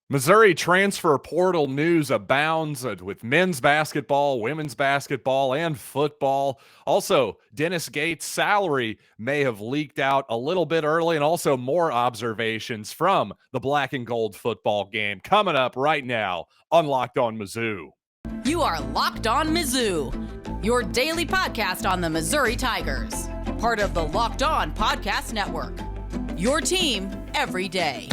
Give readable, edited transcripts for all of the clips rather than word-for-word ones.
Missouri transfer portal news abounds with men's basketball, women's basketball, and football. Also, Dennis Gates' salary may have leaked out a little bit early, and also more observations from the black and gold football game coming up right now on Locked On Mizzou. You are Locked On Mizzou, your daily podcast on the Missouri Tigers, part of the Locked On Podcast Network. Your team every day.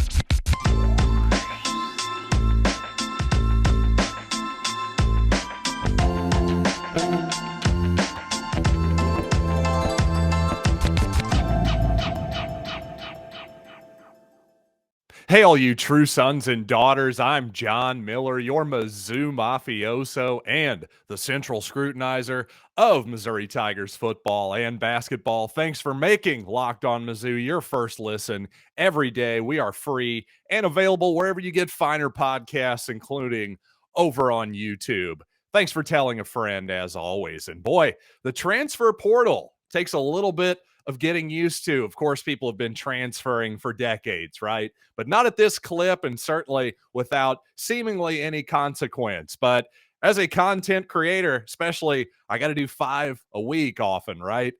Hey, all you true sons and daughters, I'm John Miller, your Mizzou mafioso and the central scrutinizer of Missouri Tigers football and basketball. Thanks for making Locked On Mizzou your first listen every day. We are free and available wherever you get finer podcasts, including over on YouTube. Thanks for telling a friend, as always. And boy, the transfer portal takes a little bit of getting used to. Of course, people have been transferring for decades, right? But not at this clip, and certainly without seemingly any consequence. But as a content creator, especially, I got to do 5 a week often, right?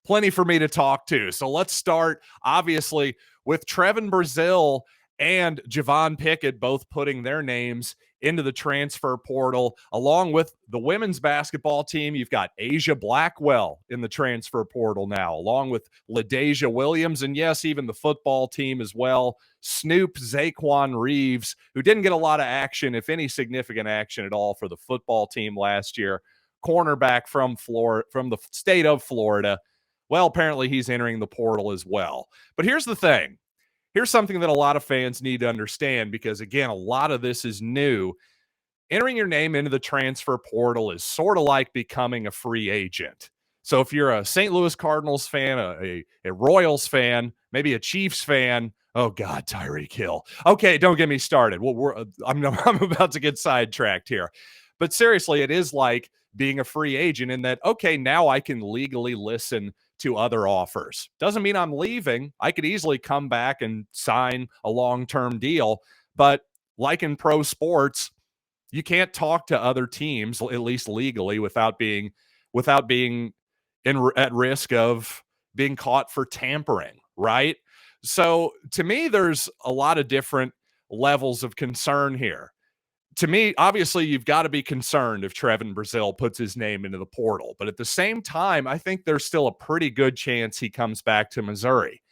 Plenty for me to talk to. So let's start, obviously, with Trevon Brazile and Javon Pickett both putting their names into the transfer portal. Along with the women's basketball team, you've got Aijha Blackwell in the transfer portal now, along with LaDasia Williams, and yes, even the football team as well. Snoop Zaquan Reeves, who didn't get a lot of action, if any significant action at all, for the football team last year. Cornerback from Florida, from the state of Florida. Well, apparently he's entering the portal as well. But here's the thing. Here's something that a lot of fans need to understand, because, again, a lot of this is new. Entering your name into the transfer portal is sort of like becoming a free agent. So if you're a St. Louis Cardinals fan, a Royals fan, maybe a Chiefs fan, oh, God, Tyreek Hill. Okay, don't get me started. Well, I'm about to get sidetracked here. But seriously, it is like being a free agent in that, okay, now I can legally listen to other offers. Doesn't mean I'm leaving. I could easily come back and sign a long-term deal. But like in pro sports, you can't talk to other teams, at least legally, without being at risk of being caught for tampering, right? So to me, there's a lot of different levels of concern here. To me, obviously, you've got to be concerned if Trevon Brazile puts his name into the portal. But at the same time, I think there's still a pretty good chance he comes back to Missouri.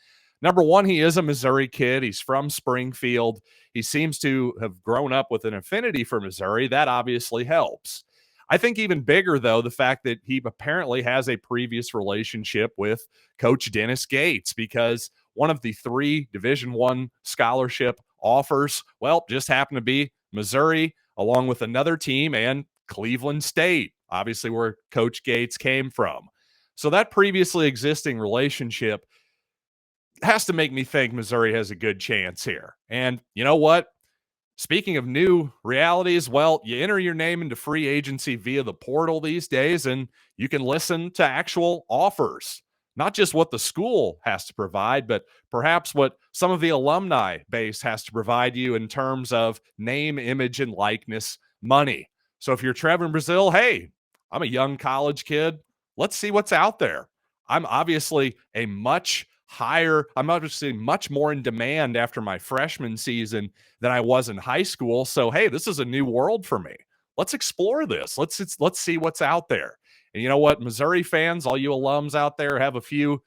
Number one, he is a Missouri kid. He's from Springfield. He seems to have grown up with an affinity for Missouri. That obviously helps. I think even bigger, though, the fact that he apparently has a previous relationship with Coach Dennis Gates, because one of the 3 Division I scholarship offers, well, just happened to be Missouri, along with another team, and Cleveland State, obviously where Coach Gates came from. So that previously existing relationship has to make me think Missouri has a good chance here. And you know what? Speaking of new realities, well, you enter your name into free agency via the portal these days, and you can listen to actual offers. Not just what the school has to provide, but perhaps what some of the alumni base has to provide you in terms of name, image, and likeness money. So if you're Trevon Brazile, hey, I'm a young college kid. Let's see what's out there. I'm obviously much more in demand after my freshman season than I was in high school. So, hey, this is a new world for me. Let's explore this. Let's see what's out there. And you know what, Missouri fans, all you alums out there, have a few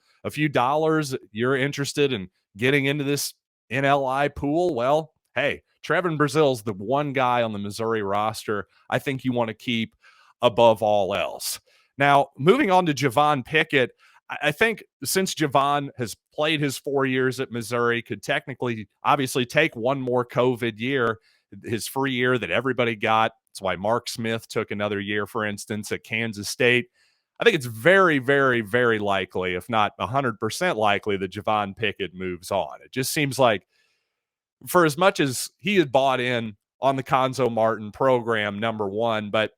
dollars, you're interested in getting into this NLI pool. Well, hey, Trevon Brazile's the one guy on the Missouri roster I think you want to keep above all else. Now, moving on to Javon Pickett, I think since Javon has played his 4 years at Missouri, could technically, obviously, take one more COVID year, his free year that everybody got. That's why Mark Smith took another year, for instance, at Kansas State. I think it's very, very, very likely, if not 100% likely, that Javon Pickett moves on. It just seems like, for as much as he had bought in on the Conzo Martin program, number one, but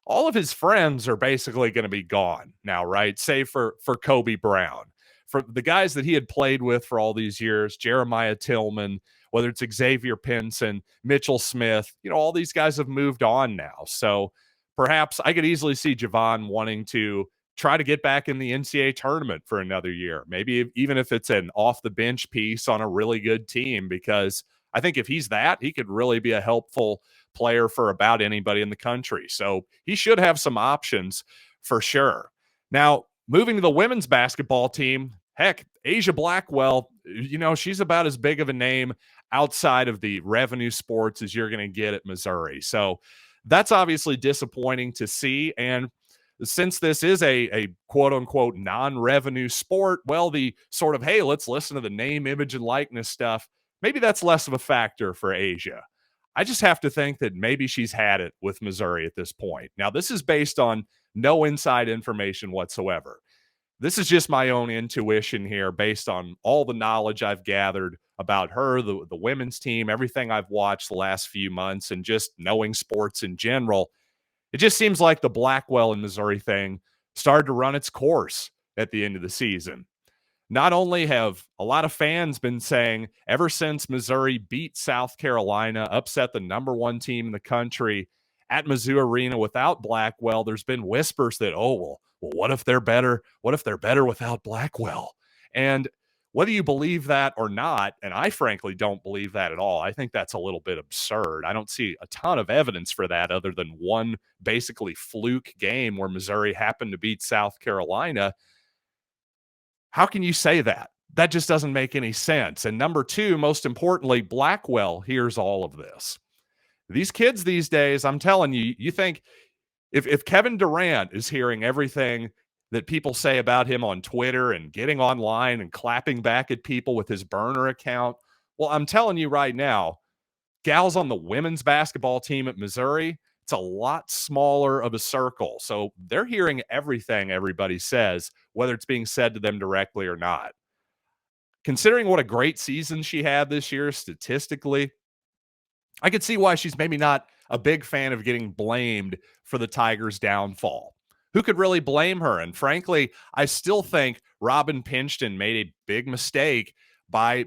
all of his friends are basically going to be gone now, right? Save for Kobe Brown. For the guys that he had played with for all these years, Jeremiah Tillman, whether it's Xavier Pinson, Mitchell Smith, all these guys have moved on now. So perhaps I could easily see Javon wanting to try to get back in the NCAA tournament for another year, maybe even if it's an off the bench piece on a really good team, because I think if he's that, he could really be a helpful player for about anybody in the country. So he should have some options for sure. Now, moving to the women's basketball team, heck, Aijha Blackwell, she's about as big of a name outside of the revenue sports as you're going to get at Missouri. So that's obviously disappointing to see. And since this is a quote unquote non-revenue sport, well, the sort of, hey, let's listen to the name, image, and likeness stuff, maybe that's less of a factor for Aijha. I just have to think that maybe she's had it with Missouri at this point. Now, this is based on no inside information whatsoever. This is just my own intuition here based on all the knowledge I've gathered about her, the women's team, everything I've watched the last few months, and just knowing sports in general. It just seems like the Blackwell and Missouri thing started to run its course at the end of the season. Not only have a lot of fans been saying ever since Missouri beat South Carolina, upset the number one team in the country at Mizzou Arena without Blackwell, there's been whispers that, well, what if they're better? What if they're better without Blackwell? And whether you believe that or not, and I frankly don't believe that at all, I think that's a little bit absurd. I don't see a ton of evidence for that other than one basically fluke game where Missouri happened to beat South Carolina. How can you say that? That just doesn't make any sense. And number two, most importantly, Blackwell hears all of this. These kids these days, I'm telling you, you think if Kevin Durant is hearing everything that people say about him on Twitter and getting online and clapping back at people with his burner account, well, I'm telling you right now, gals on the women's basketball team at Missouri, it's a lot smaller of a circle. So they're hearing everything everybody says, whether it's being said to them directly or not. Considering what a great season she had this year statistically, I could see why she's maybe not a big fan of getting blamed for the Tigers' downfall. Who could really blame her? And frankly, I still think Robin Pingeton made a big mistake by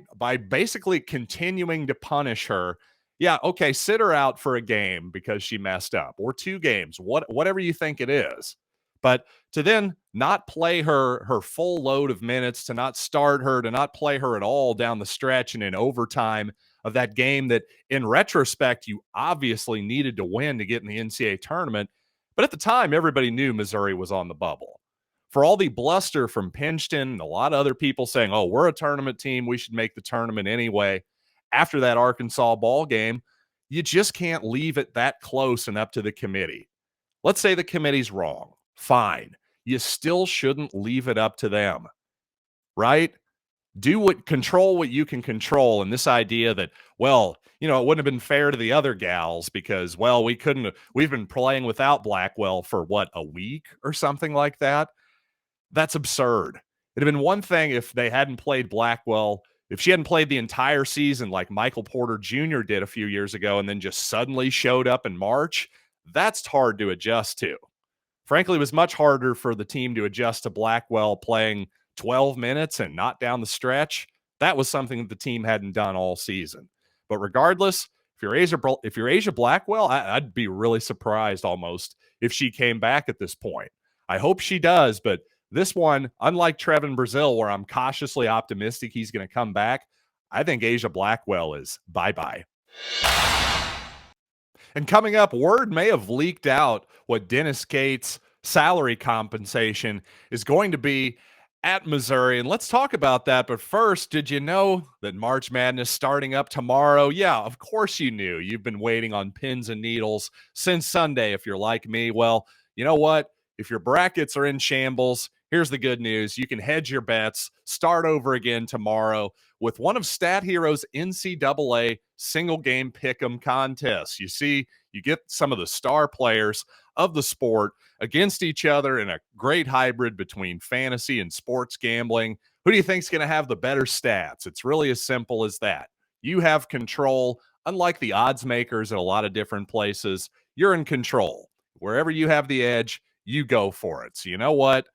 basically continuing to punish her. Yeah, okay, sit her out for a game because she messed up, or 2 games, whatever you think it is. But to then not play her full load of minutes, to not start her, to not play her at all down the stretch and in overtime of that game that, in retrospect, you obviously needed to win to get in the NCAA tournament. But at the time, everybody knew Missouri was on the bubble. For all the bluster from Pingeton and a lot of other people saying, oh, we're a tournament team, we should make the tournament anyway, after that Arkansas ball game, you just can't leave it that close and up to the committee. Let's say the committee's wrong. Fine. You still shouldn't leave it up to them, right? Control what you can control. And this idea that, well, it wouldn't have been fair to the other gals because, well, we've been playing without Blackwell for a week or something like that. That's absurd. It'd have been one thing if they hadn't played Blackwell, if she hadn't played the entire season like Michael Porter Jr. did a few years ago and then just suddenly showed up in March. That's hard to adjust to. Frankly, it was much harder for the team to adjust to Blackwell playing 12 minutes and not down the stretch. That was something that the team hadn't done all season. But regardless, if you're Aijha Blackwell, I'd be really surprised almost if she came back at this point. I hope she does, but this one, unlike Trevon Brazile, where I'm cautiously optimistic he's going to come back, I think Aijha Blackwell is bye-bye. And coming up, word may have leaked out what Dennis Gates' salary compensation is going to be at Missouri. And let's talk about that. But first, did you know that March Madness starting up tomorrow? Yeah, of course you knew. You've been waiting on pins and needles since Sunday if you're like me. Well, you know what? If your brackets are in shambles, here's the good news. You can hedge your bets, start over again tomorrow with one of Stat Hero's NCAA single game pick'em contests. You see, you get some of the star players of the sport against each other in a great hybrid between fantasy and sports gambling. Who do you think is going to have the better stats? It's really as simple as that. You have control. Unlike the odds makers at a lot of different places, you're in control. Wherever you have the edge, you go for it. So you know what?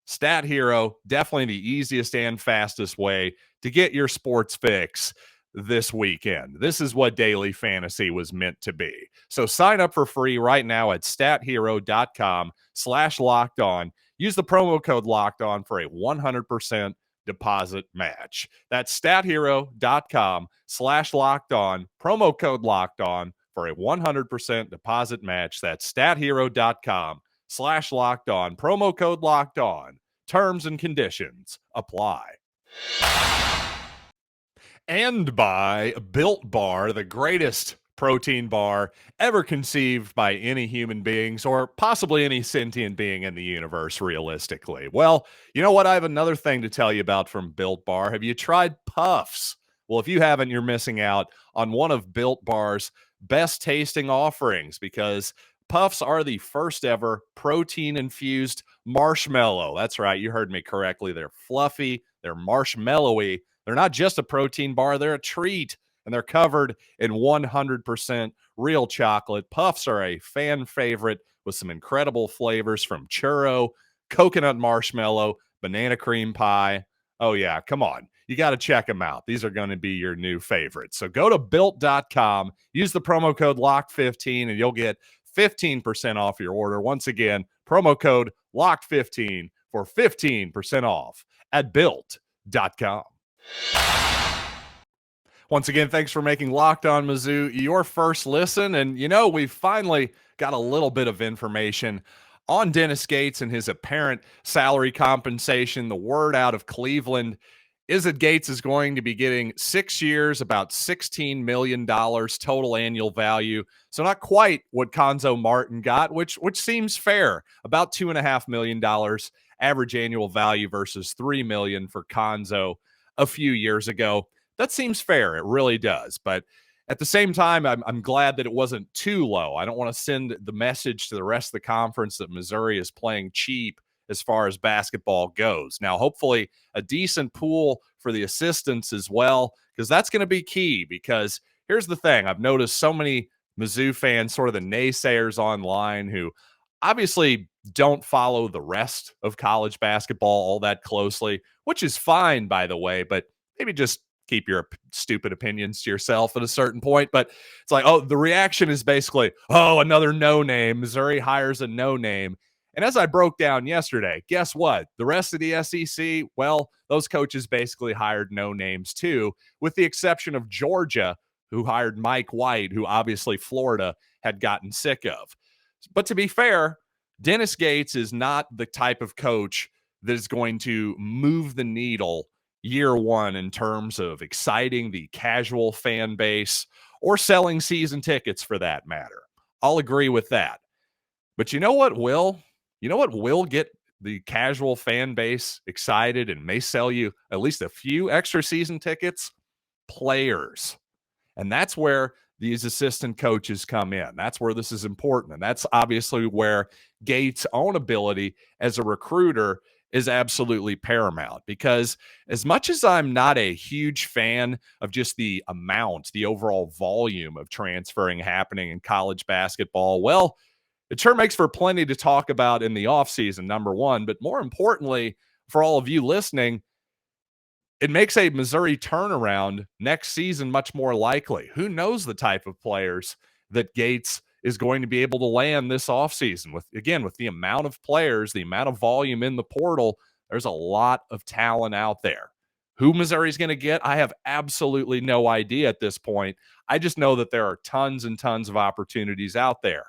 Stat Hero, definitely the easiest and fastest way to get your sports fix. this weekend. This is what daily fantasy was meant to be. So sign up for free right now at stathero.com/lockedon. Use the promo code LOCKEDON for a 100% deposit match. That's stathero.com/lockedon, promo code LOCKEDON for a 100% deposit match. That's stathero.com/lockedon, promo code LOCKEDON. Terms and conditions apply. And by Built Bar, the greatest protein bar ever conceived by any human beings or possibly any sentient being in the universe, realistically. Well, you know what? I have another thing to tell you about from Built Bar. Have you tried Puffs? Well, if you haven't, you're missing out on one of Built Bar's best tasting offerings, because Puffs are the first ever protein infused marshmallow. That's right. You heard me correctly. They're fluffy, they're marshmallowy. They're not just a protein bar, they're a treat, and they're covered in 100% real chocolate. Puffs are a fan favorite with some incredible flavors from churro, coconut marshmallow, banana cream pie. Oh, yeah, come on. You got to check them out. These are going to be your new favorites. So go to built.com, use the promo code LOCK15, and you'll get 15% off your order. Once again, promo code LOCK15 for 15% off at built.com. Once again, thanks for making Locked On Mizzou your first listen. And, we've finally got a little bit of information on Dennis Gates and his apparent salary compensation. The word out of Cleveland is that Gates is going to be getting 6 years, about $16 million total annual value. So not quite what Konzo Martin got, which seems fair, about $2.5 million average annual value versus $3 million for Konzo a few years ago. That seems fair. It really does. But at the same time, I'm glad that it wasn't too low. I don't want to send the message to the rest of the conference that Missouri is playing cheap as far as basketball goes. Now, hopefully a decent pool for the assistants as well, because that's going to be key. Because here's the thing. I've noticed so many Mizzou fans, sort of the naysayers online, who obviously don't follow the rest of college basketball all that closely, which is fine, by the way, but maybe just keep your stupid opinions to yourself at a certain point. But it's like, the reaction is basically, another no-name. Missouri hires a no-name. And as I broke down yesterday, guess what? The rest of the SEC, well, those coaches basically hired no-names too, with the exception of Georgia, who hired Mike White, who obviously Florida had gotten sick of. But to be fair, Dennis Gates is not the type of coach that is going to move the needle year one in terms of exciting the casual fan base or selling season tickets for that matter. I'll agree with that. But you know what will? You know what will get the casual fan base excited and may sell you at least a few extra season tickets? Players. And that's where these assistant coaches come in. That's where this is important. And that's obviously where Gates' own ability as a recruiter is absolutely paramount, because as much as I'm not a huge fan of just the amount, the overall volume of transferring happening in college basketball, well, it sure makes for plenty to talk about in the offseason, number one. But more importantly, for all of you listening, it makes a Missouri turnaround next season much more likely. Who knows the type of players that Gates is going to be able to land this offseason with the amount of players, the amount of volume in the portal. There's a lot of talent out there. Who Missouri's going to get, I have absolutely no idea at this point. I just know that there are tons and tons of opportunities out there.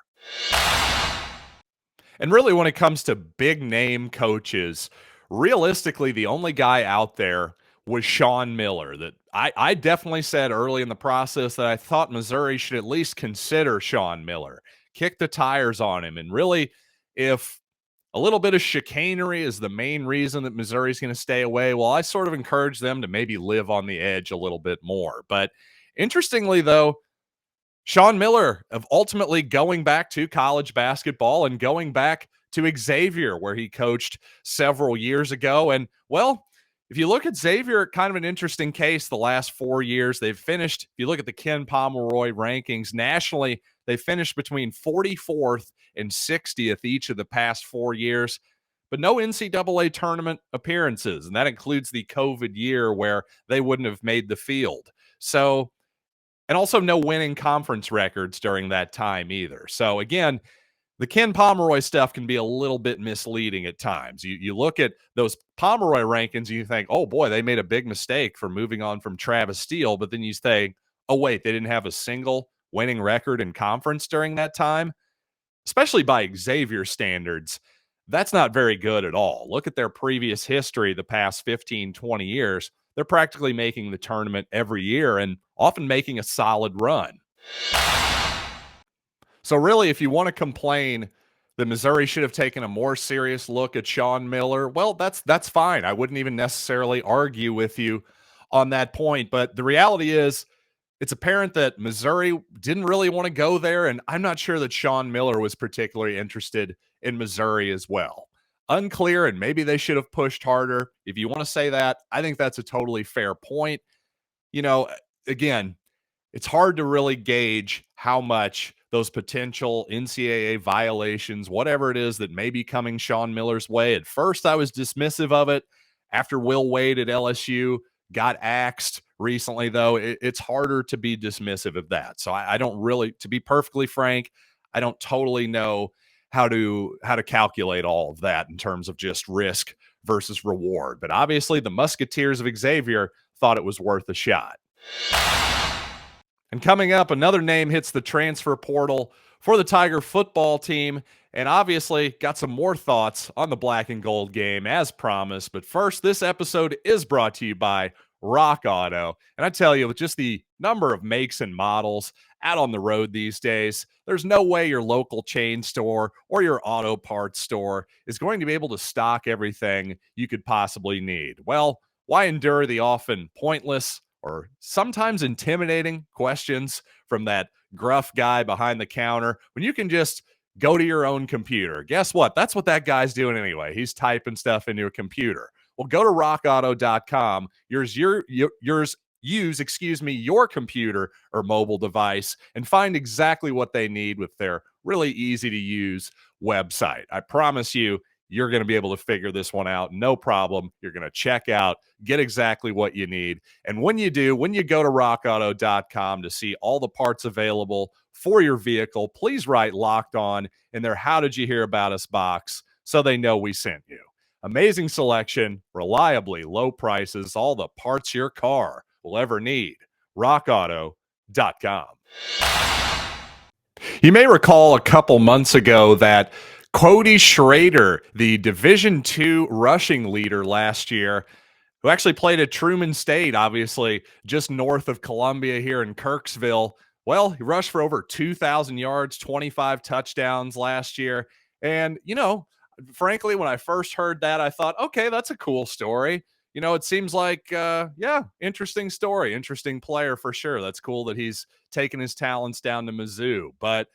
And really, when it comes to big name coaches, realistically, the only guy out there was Sean Miller. That I definitely said early in the process that I thought Missouri should at least consider Sean Miller, kick the tires on him. And really, if a little bit of chicanery is the main reason that Missouri's going to stay away, well, I sort of encourage them to maybe live on the edge a little bit more. But interestingly, though, Sean Miller of ultimately going back to college basketball and going back to Xavier, where he coached several years ago. And, well, if you look at Xavier, kind of an interesting case the last 4 years. They've finished, if you look at the Ken Pomeroy rankings nationally, they finished between 44th and 60th each of the past 4 years, but no NCAA tournament appearances. And that includes the COVID year where they wouldn't have made the field. So, and also no winning conference records during that time either. So again, the Ken Pomeroy stuff can be a little bit misleading at times. You look at those Pomeroy rankings and you think, oh boy, they made a big mistake for moving on from Travis Steele. But then you say, oh wait, they didn't have a single winning record in conference during that time, especially by Xavier standards. That's not very good at all. Look at their previous history the past 15, 20 years. They're practically making the tournament every year and often making a solid run. So really, if you want to complain that Missouri should have taken a more serious look at Sean Miller, well, that's fine. I wouldn't even necessarily argue with you on that point. But the reality is, it's apparent that Missouri didn't really want to go there, and I'm not sure that Sean Miller was particularly interested in Missouri as well. Unclear, and maybe they should have pushed harder. If you want to say that, I think that's a totally fair point. You know, again, it's hard to really gauge how much those potential NCAA violations, whatever it is that may be coming Sean Miller's way. At first, I was dismissive of it. After Will Wade at LSU got axed recently, though, it's harder to be dismissive of that. So I don't really, to be perfectly frank, I don't totally know how to calculate all of that in terms of just risk versus reward. But obviously, the Musketeers of Xavier thought it was worth a shot. And coming up, another name hits the transfer portal for the Tiger football team. And obviously, got some more thoughts on the black and gold game as promised. But first, this episode is brought to you by Rock Auto. And I tell you, with just the number of makes and models out on the road these days, there's no way your local chain store or your auto parts store is going to be able to stock everything you could possibly need. Well, why endure the often pointless or sometimes intimidating questions from that gruff guy behind the counter when you can just go to your own computer? Guess what? That's what that guy's doing anyway. He's typing stuff into a computer. Well, go to rockauto.com. Use your computer or mobile device and find exactly what they need with their really easy to use website. I promise you, you're going to be able to figure this one out. No problem. You're going to check out, get exactly what you need. And when you do, when you go to rockauto.com to see all the parts available for your vehicle, please write Locked On in their How Did You Hear About Us box so they know we sent you. Amazing selection, reliably low prices, all the parts your car will ever need. rockauto.com. You may recall a couple months ago that Cody Schrader, the Division II rushing leader last year, who actually played at Truman State, obviously just north of Columbia here in Kirksville. Well, he rushed for over 2,000 yards, 25 touchdowns last year. And, you know, frankly, when I first heard that, I thought, okay, that's a cool story. You know, it seems like, interesting story, interesting player for sure. That's cool that he's taken his talents down to Mizzou. But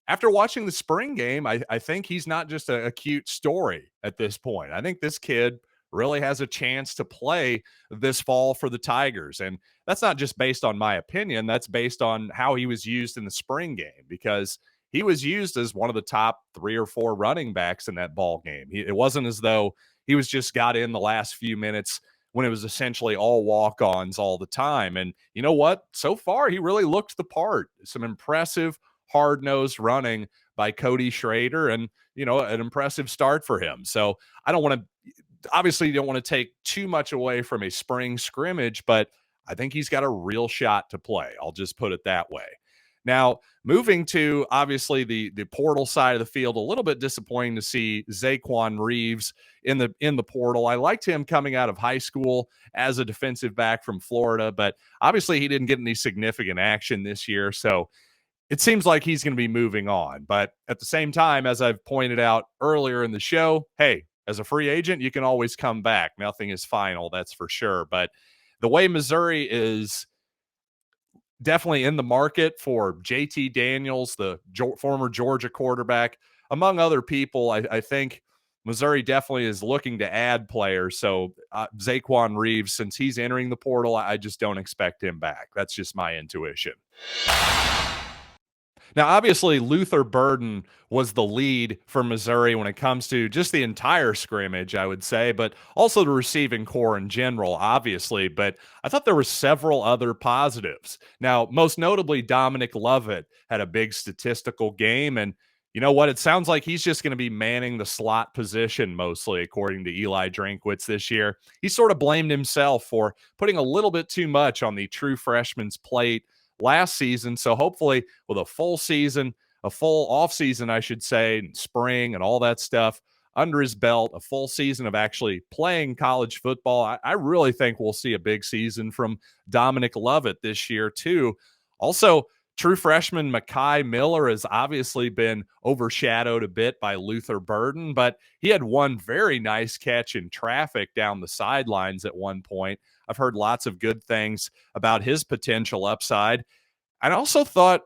after watching the spring game, I think he's not just a cute story at this point. I think this kid really has a chance to play this fall for the Tigers. And that's not just based on my opinion. That's based on how he was used in the spring game, because he was used as one of the top 3 or 4 running backs in that ball game. It wasn't as though he was just got in the last few minutes when it was essentially all walk-ons all the time. And you know what? So far, he really looked the part. Some impressive hard-nosed running by Cody Schrader, and, you know, an impressive start for him. So I don't want to, obviously you don't want to take too much away from a spring scrimmage, but I think he's got a real shot to play. I'll just put it that way. Now, moving to obviously the portal side of the field, a little bit disappointing to see Zaquan Reeves in the portal. I liked him coming out of high school as a defensive back from Florida, but obviously he didn't get any significant action this year. So it seems like he's going to be moving on. But at the same time, as I've pointed out earlier in the show, hey, as a free agent, you can always come back. Nothing is final, that's for sure. But the way Missouri is definitely in the market for JT Daniels, the former Georgia quarterback, among other people, I think Missouri definitely is looking to add players. So Zaquan Reeves, since he's entering the portal, I just don't expect him back. That's just my intuition. Now, obviously, Luther Burden was the lead for Missouri when it comes to just the entire scrimmage, I would say, but also the receiving core in general, obviously. But I thought there were several other positives. Now, most notably, Dominic Lovett had a big statistical game. And you know what? It sounds like he's just going to be manning the slot position mostly, according to Eli Drinkwitz this year. He sort of blamed himself for putting a little bit too much on the true freshman's plate last season. So hopefully with a full season, a full off season, I should say, and spring and all that stuff under his belt, a full season of actually playing college football, I really think we'll see a big season from Dominic Lovett this year too. Also, true freshman Mekhi Miller has obviously been overshadowed a bit by Luther Burden, but he had one very nice catch in traffic down the sidelines at one point. I've heard lots of good things about his potential upside. I also thought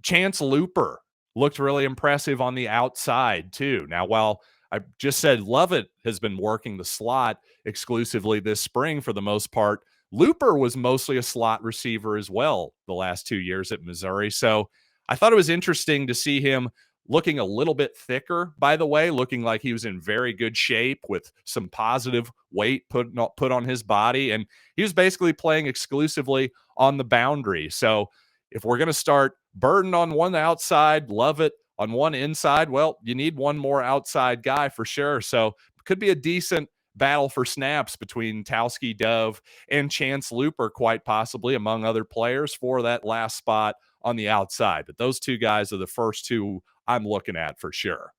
Chance Luper looked really impressive on the outside, too. Now, while I just said Lovett has been working the slot exclusively this spring for the most part, Luper was mostly a slot receiver as well the last 2 years at Missouri. So I thought it was interesting to see him looking a little bit thicker, by the way, looking like he was in very good shape with some positive weight put on his body. And he was basically playing exclusively on the boundary. So if we're going to start Burden on one outside, Lovett on one inside, well, you need one more outside guy for sure. So it could be a decent battle for snaps between Towski Dove and Chance Luper, quite possibly, among other players, for that last spot on the outside. But those two guys are the first two I'm looking at for sure.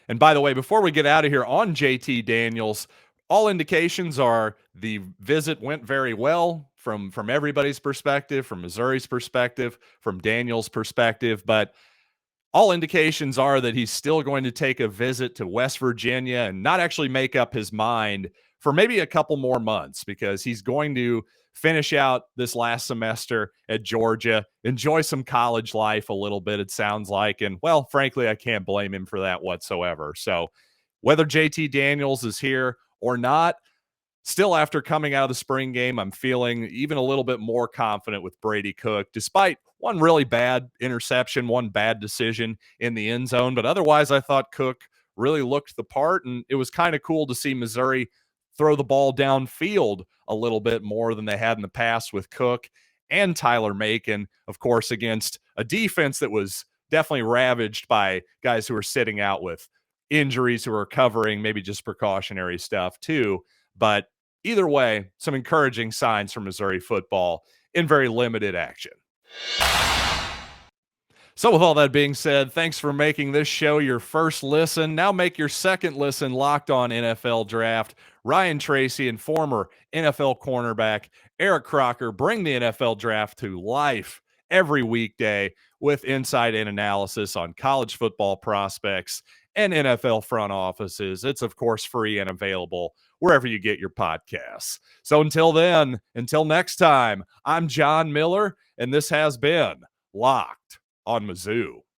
And by the way, before we get out of here on JT Daniels, all indications are the visit went very well from everybody's perspective, from Missouri's perspective, from Daniels' perspective. But all indications are that he's still going to take a visit to West Virginia and not actually make up his mind for maybe a couple more months, because he's going to finish out this last semester at Georgia, enjoy some college life a little bit, it sounds like. And, well, frankly, I can't blame him for that whatsoever. So whether JT Daniels is here or not, still, after coming out of the spring game, I'm feeling even a little bit more confident with Brady Cook, despite one really bad interception, one bad decision in the end zone. But otherwise, I thought Cook really looked the part, and it was kind of cool to see Missouri throw the ball downfield a little bit more than they had in the past with Cook and Tyler Macon, of course, against a defense that was definitely ravaged by guys who were sitting out with injuries, who were covering maybe just precautionary stuff too. But either way, some encouraging signs from Missouri football in very limited action. So with all that being said, thanks for making this show your first listen. Now make your second listen Locked On NFL Draft. Ryan Tracy and former NFL cornerback Eric Crocker bring the NFL Draft to life every weekday with insight and analysis on college football prospects and NFL front offices. It's, of course, free and available wherever you get your podcasts. So until next time, I'm John Miller, and this has been Locked on Mizzou.